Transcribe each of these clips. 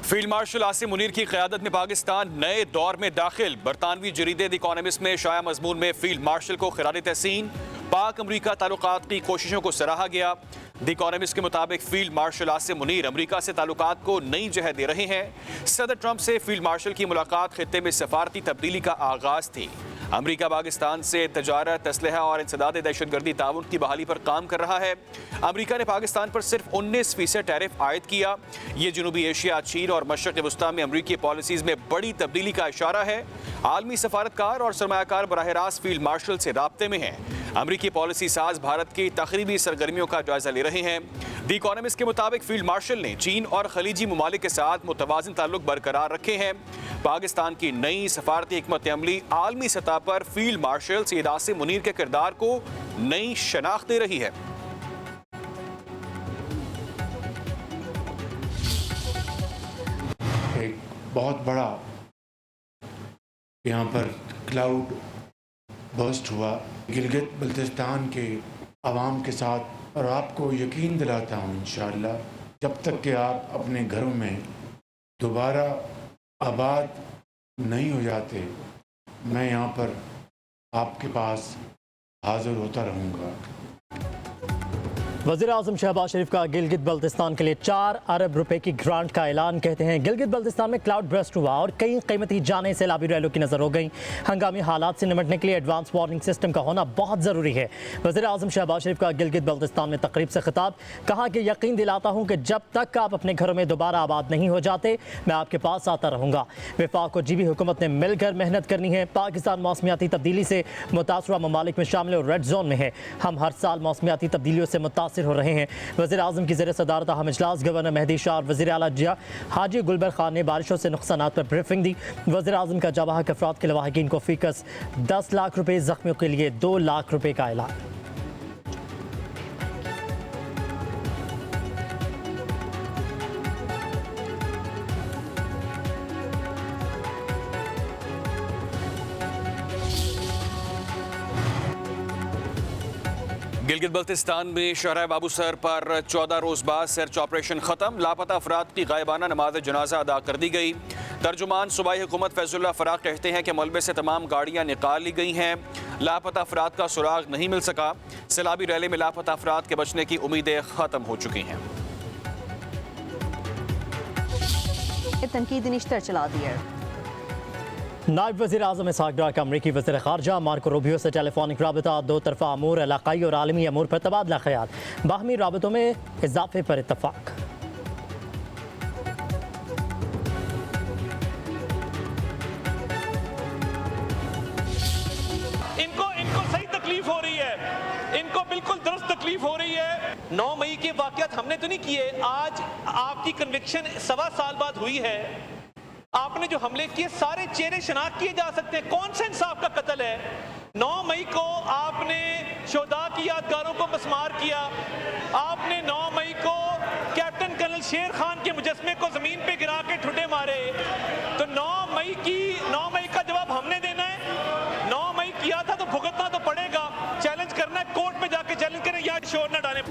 Field marshal Asim Munir की क़यादत में पाकिस्तान नए दौर में दाखिल। बरतानवी जरीदे द इकोनॉमिस्ट में शाया मजमून में फील्ड मार्शल को खिराज तहसीन, पाक अमरीका ताल्लुकात की कोशिशों को सराहा गया। द इकोनॉमिस्ट के मुताबिक फील्ड मार्शल आसिम मुनीर अमरीका से ताल्लुकात को नई जहत दे रहे हैं। सदर ट्रंप से फील्ड मार्शल की मुलाकात खित्ते में सफारती तब्दीली का आगाज थी। अमरीका पाकिस्तान से तजारत, असलहा और इंसदाद दहशतगर्दी ताउन की बहाली पर काम कर रहा है। अमरीका ने पाकिस्तान पर सिर्फ 19% टैरिफ आयद किया। ये जनूबी एशिया, चीन और मशरक़ वस्ता में अमरीकी पॉलिसीज़ में बड़ी तब्दीली का इशारा है। आलमी सफारतकार और सरमायाकार बराह रास्त फील्ड मार्शल से राब्ते में हैं। अमरीकी पॉलिसी साज भारत की तकरीबी सरगर्मियों का जायजा ले रहे हैं। द इकोनॉमिस्ट के मुताबिक फील्ड मार्शल ने चीन और खलीजी ममालिक के साथ मुतवाज़िन ताल्लुक बरकरार रखे हैं। पाकिस्तान की नई सफारती हिकमत अमली आलमी सतह पर फील्ड मार्शल सैयद आसिम मुनीर के किरदार को नई शनाख्त दे रही है। एक बहुत बड़ा यहाँ पर क्लाउड बर्स्ट हुआ गिलगित बल्तिस्तान के आवाम के साथ, और आपको यकीन दिलाता हूँ इंशाअल्लाह जब तक कि आप अपने घरों में दोबारा आबाद नहीं हो जाते, मैं यहाँ पर आपके पास हाज़िर होता रहूँगा। वज़ीर आज़म शहबाज शरीफ का गिलगित बल्तिस्तान के लिए 4 अरब रुपए की ग्रांट का ऐलान। कहते हैं गिलगित बल्तिस्तान में क्लाउड बर्स्ट हुआ और कई कीमती जानें सैलाबी रैलों की नजर हो गई। हंगामी हालात से निपटने के लिए एडवांस वार्निंग सिस्टम का होना बहुत ज़रूरी है। वज़ीर आज़म शहबाज शरीफ का गिलगित बल्तिस्तान में तकरीब से खिताब, कहा कि यकीन दिलाता हूँ कि जब तक आप अपने घरों में दोबारा आबाद नहीं हो जाते, मैं आपके पास आता रहूँगा। वफाक और जीबी हुकूमत ने मिलकर मेहनत करनी है। पाकिस्तान मौसमियाती तब्दीली से मुतासरा ममालिक में शामिल और रेड जोन में है। हम हर साल मौसमियाती तब्दीलियों से मुतासिर हो रहे हैं। वज़ीर आज़म की ज़ेर सदारत अहम इजलास गवर्नर मेहदी शाह और वज़ीर आला हाजी गुलबर खान ने बारिशों से नुकसानात पर ब्रीफिंग दी। वज़ीर आज़म का जवाह के अफराद के लवाहिकीन को फीकस 10 लाख रुपये, जख्मियों के लिए 2 लाख रुपये का ऐलान। गिलगित बल्तिस्तान में शहर बाबूसर पर 14 रोज़ बाद सर्च ऑपरेशन ख़त्म। लापता अफराद की गायबाना नमाज जनाजा अदा कर दी गई। तर्जुमान सूबाई हुकूमत फैजुल्लाह फराक कहते हैं कि मलबे से तमाम गाड़ियाँ निकाल ली गई हैं। लापता अफराद का सुराग नहीं मिल सका। सैलाबी रैली में लापता अफराद के बचने की उम्मीदें ख़त्म हो चुकी हैं। तनकीदी निश्तर चला दिया। नायब वज़ीर आज़म इसहाक़ डार का अमरीकी वज़ीर ख़ारजा मार्को रूबियो से टेलीफोनिक राबता, दो तरफ़ा अमूर, इलाक़ाई और आलमी अमूर पर तबादला ख़याल, बाहमी राबतों में इजाफ़े पर इत्तफ़ाक़। इनको सही तकलीफ हो रही है, इनको बिल्कुल दुरुस्त तकलीफ हो रही है। 9 मई के वाक़यात हमने तो नहीं किए, आज आपकी कन्विक्शन 1.25 साल बाद हुई है। आपने जो हमले किए सारे चेहरे शनाख्त किए जा सकते हैं। कौन से इंसाफ का कत्ल है? 9 मई को आपने शोहदा की यादगारों को मस्मार किया। आपने 9 मई को कैप्टन कर्नल शेर खान के मुजस्मे को जमीन पे गिरा के ठुड्डे मारे। तो 9 मई का जवाब हमने देना है। 9 मई किया था तो भुगतना तो पड़ेगा। चैलेंज करना है, कोर्ट में जाके चैलेंज करें या शोर न डालें।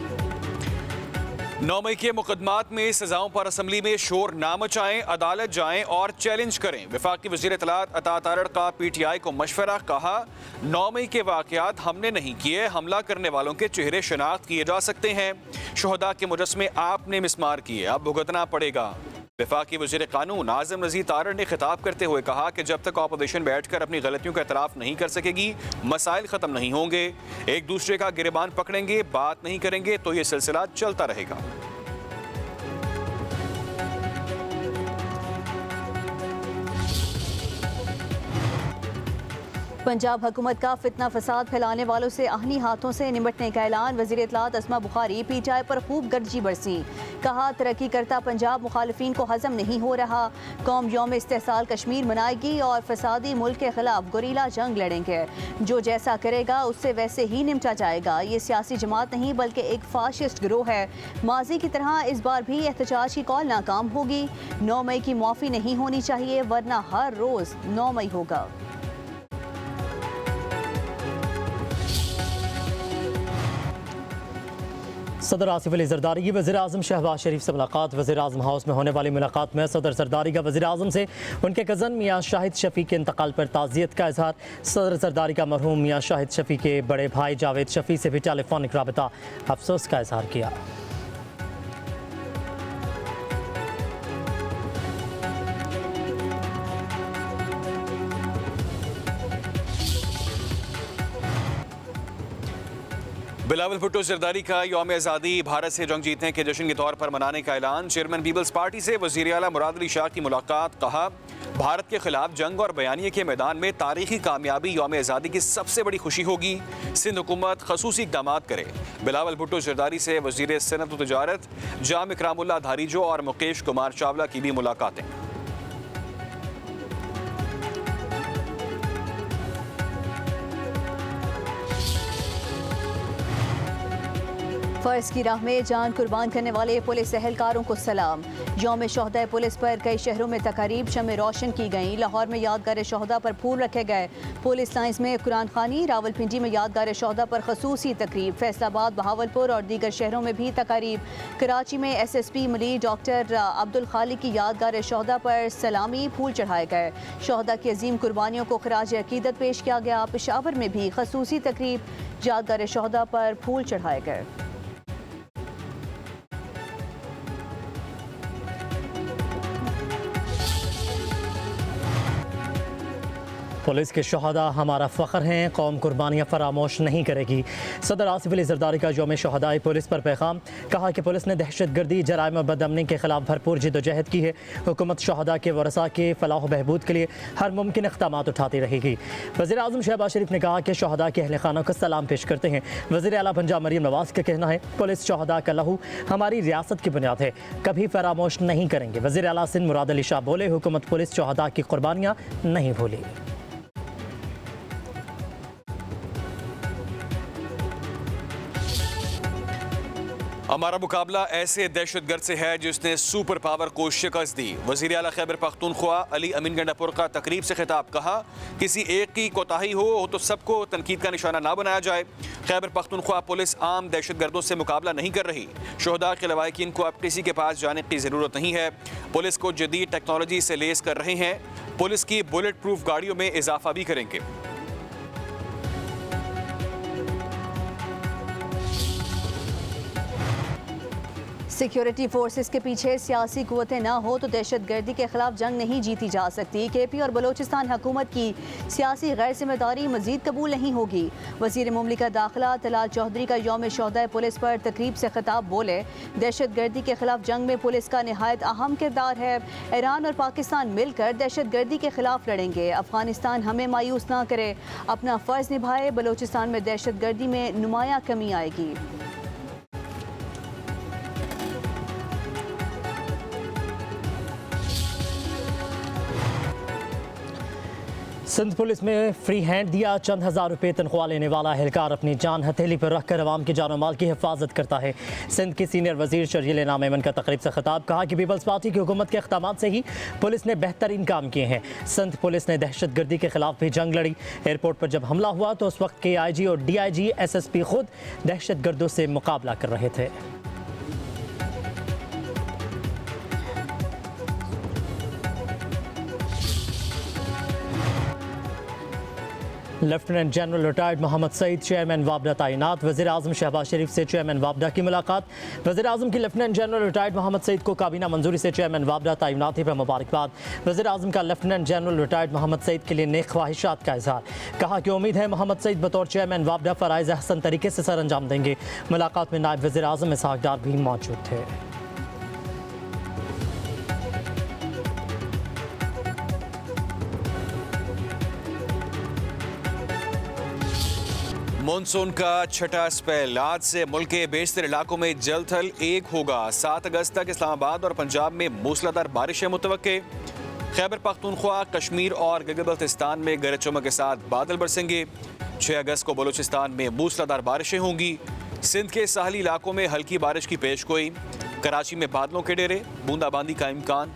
9 मई के मुकदमात में सजाओं पर असम्बली में शोर ना मचाएं, अदालत जाएं और चैलेंज करें। वफाकी वज़ीर इत्तलात अता तारड़ का PTI को मशवरा, कहा 9 मई के वाक़यात हमने नहीं किए, हमला करने वालों के चेहरे शनाख्त किए जा सकते हैं। शोहदा के मुजस्मे आपने मिसमार किए, अब भुगतना पड़ेगा। वफाकी वज़ीर कानून आज़म नज़ीर तारड़ ने खिताब करते हुए कहा कि जब तक अपोजिशन बैठकर अपनी गलतियों का एतराफ़ नहीं कर सकेगी, मसाइल ख़त्म नहीं होंगे। एक दूसरे का गिरबान पकड़ेंगे, बात नहीं करेंगे तो ये सिलसिला चलता रहेगा। पंजाब हुकूमत का फितना फसाद फैलाने वालों से आहनी हाथों से निपटने का ऐलान। वज़ीर इत्तलात अस्मा बुखारी PTI पर खूब गर्जी बरसी, कहा तरक्की करता पंजाब मुखालिफिन को हजम नहीं हो रहा। कौम यौम इस्तेहसाल कश्मीर मनाएगी और फसादी मुल्क के खिलाफ गुरीला जंग लड़ेंगे। जो जैसा करेगा उससे वैसे ही निपटा जाएगा। ये सियासी जमात नहीं बल्कि एक फाशिस्ट गिरोह है। माजी की तरह इस बार भी एहतजाज की कॉल नाकाम होगी। 9 मई की माफ़ी नहीं होनी चाहिए, वरना हर रोज़ 9 मई होगा। सदर आसिफ अली जरदारी की वज़ीर आज़म शहबाज शरीफ से मुलाकात। वज़ीर आज़म हाउस में होने वाली मुलाकात में सदर जरदारी का वज़ीर आज़म से उनके कज़न मियाँ शाहिद शफ़ी के इंतकाल पर ताज़ियत का इजहार। सदर जरदारी का मरहूम मियाँ शाहिद शफ़ी के बड़े भाई जावेद शफ़ी से भी टेलीफोनिक राबता अफसोस का इजहार किया। बिलावल भुट्टो जरदारी का यौम आज़ादी भारत से जंग जीतने के जश्न के तौर पर मनाने का ऐलान। चेयरमैन पीपल्स पार्टी से वज़ीर आला मुराद अली शाह की मुलाकात। कहा, भारत के खिलाफ जंग और बयानिए के मैदान में तारीखी कामयाबी यौम आज़ादी की सबसे बड़ी खुशी होगी। सिंध हुकूमत खसूसी इक़दाम करे। बिलावल भुट्टो जरदारी से वज़ीर सनअत व तिजारत जाम इकरामुल्लाह धारीजो और मुकेश कुमार चावला की भी मुलाकातें। फर्ज की राह में जान कुर्बान करने वाले पुलिस एहलकारों को सलाम। यौम शोहदा पुलिस पर कई शहरों में तकारीब शमें रोशन की गईं। लाहौर में यादगार शोहदा पर फूल रखे गए। पुलिस लाइंस में कुरान खानी। रावलपिंडी में यादगार शोहदा पर खसूसी तकरीब। फैसलाबाद, बहावलपुर और दीगर शहरों में भी तकारीब। कराची में SSP मली डॉक्टर अब्दुल खालिक की यादगार शोहदा पर सलामी फूल चढ़ाए गए। शोहदा की अजीम कुर्बानियों को खराज अकीदत पेश किया गया। पेशावर में भी खसूसी तकरीब, यादगार शोहदा पर फूल चढ़ाए गए। पुलिस के शहदा हमारा फ़ख्र हैं, कौम कुर्बानियाँ फरामोश नहीं करेगी। सदर आसिफ अली जरदारी का यौम शहदाई पुलिस पर पैगाम। कहा कि पुलिस ने दहशत गर्दी, जराइम और बदअमनी के खिलाफ भरपूर जिद्दोजहद की है। हुकूमत शहदा के वरसा के फलाह बहबूद के लिए हर मुमकिन इक़दाम उठाती रहेगी। वज़ीर आज़म शहबाज शरीफ ने कहा कि शहदा के अहल खानों को सलाम पेश करते हैं। वज़ीर आला पंजाब मरीम नवाज़ का कहना है, पुलिस शहदा का लहू हमारी रियासत की बुनियाद है, कभी फरामोश नहीं करेंगे। वज़ीर आला सिंध मुराद अली शाह बोले, हुकूमत पुलिस शहदा की कुर्बानियाँ नहीं भूली। हमारा मुकाबला ऐसे दहशतगर्द से है जिसने सुपर पावर को शिकस्त दी। वज़ीर आला खैबर पख्तूनख्वा अली अमीन गंडापुर का तकरीब से खिताब। कहा, किसी एक की कोताही हो तो सबको तनकीद का निशाना ना बनाया जाए। खैबर पख्तूनख्वा पुलिस आम दहशतगर्दों से मुकाबला नहीं कर रही। शोहदा के लवाहिकीन को अब किसी के पास जाने की ज़रूरत नहीं है। पुलिस को जदीद टेक्नोलॉजी से लेस कर रहे हैं। पुलिस की बुलेट प्रूफ गाड़ियों में इजाफा भी करेंगे। सिक्योरिटी फोर्सेस के पीछे सियासी कुव्वतें ना हो तो दहशतगर्दी के खिलाफ जंग नहीं जीती जा सकती। KP और बलोचिस्तान हुकूमत की सियासी गैर जिम्मेदारी मजीद कबूल नहीं होगी। वज़ीर मुमलिकत दाखिला तलाल चौधरी का यौम शोहदा पुलिस पर तकरीब से खिताब। बोले, दहशतगर्दी के खिलाफ जंग में पुलिस का नहायत अहम किरदार है। ईरान और पाकिस्तान मिलकर दहशतगर्दी के खिलाफ लड़ेंगे। अफगानिस्तान हमें मायूस ना करे, अपना फ़र्ज निभाए। बलोचिस्तान में दहशतगर्दी में नुमाया कमी आएगी। सिंध पुलिस में फ्री हैंड दिया। चंद हज़ार रुपये तनख्वाह लेने वाला एहलकार अपनी जान हथेली पर रखकर अवाम की जान और माल की हिफाजत करता है। सिंध की सीनियर वजीर शर्जील नाम एमन का तकरीब से खिताब। कहा कि पीपल्स पार्टी की हुकूमत के इक़दाम से ही पुलिस ने बेहतरीन काम किए हैं। सिंध पुलिस ने दहशत गर्दी के खिलाफ भी जंग लड़ी। एयरपोर्ट पर जब हमला हुआ तो उस वक्त के IG और DIG SSP खुद दहशत गर्दों से मुकाबला कर रहे थे। Lieutenant general retired Mohammad Saeed chairman वापडा तैनात। वज़ीर आज़म शहबाज शरीफ से चेयरमैन वापडा की मुलाकात। वज़ीर आज़म की lieutenant general retired Mohammad Saeed को काबीना मंजूरी से चेयरमैन वापडा तैनाती पर मुबारकबाद। वज़ीर आज़म का lieutenant general retired Mohammad Saeed के लिए नेक ख्वाहिशात का इजहार। कहा कि उम्मीद है मोहम्मद सईद बतौर चेयरमैन वापडा फ़राइज़ अहसन तरीके से सर अंजाम देंगे। मुलाकात में नायब वज़ीर आज़म इसहाक डार भी मौजूद थे। मानसून का छठा स्पेल आज से मुल्क के बेशतर इलाकों में जल्द थल एक होगा। 7 अगस्त तक इस्लामाबाद और पंजाब में मूसलाधार बारिशें मुतवक्के। खैबर पख्तूनख्वा, कश्मीर और गिलगित बल्तिस्तान में गरज चमक के साथ बादल बरसेंगे। 6 अगस्त को बलूचिस्तान में मूसलाधार बारिशें होंगी। सिंध के साहली इलाकों में हल्की बारिश की पेशगोई। कराची में बादलों के डेरे, बूंदाबांदी का इम्कान।